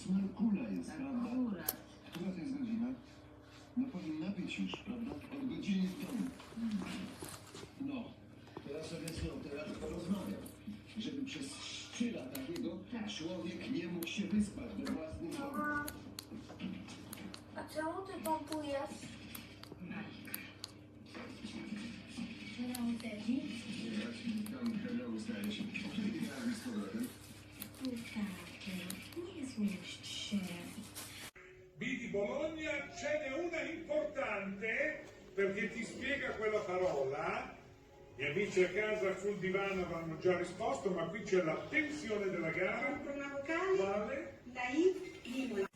Smarkula jest, prawda? Akurat. Która to jest godzina? No powinna być już, prawda? Od godziny w domu. No, teraz sobie z nią teraz porozmawiam. Żeby przez szczyla takiego człowiek nie mógł się wyspać we własnym domu. A czemu ty pompujesz? Ja ci tam hello zdaje się. O kiedy ty miałeś z powrotem? Nie złość się. B di Bologna ce n'è una importante perché ti spiega quella parola. Gli amici a casa sul divano avranno già risposto, ma qui c'è la tensione della gara. Con una vocale, Quale? la I, Imola.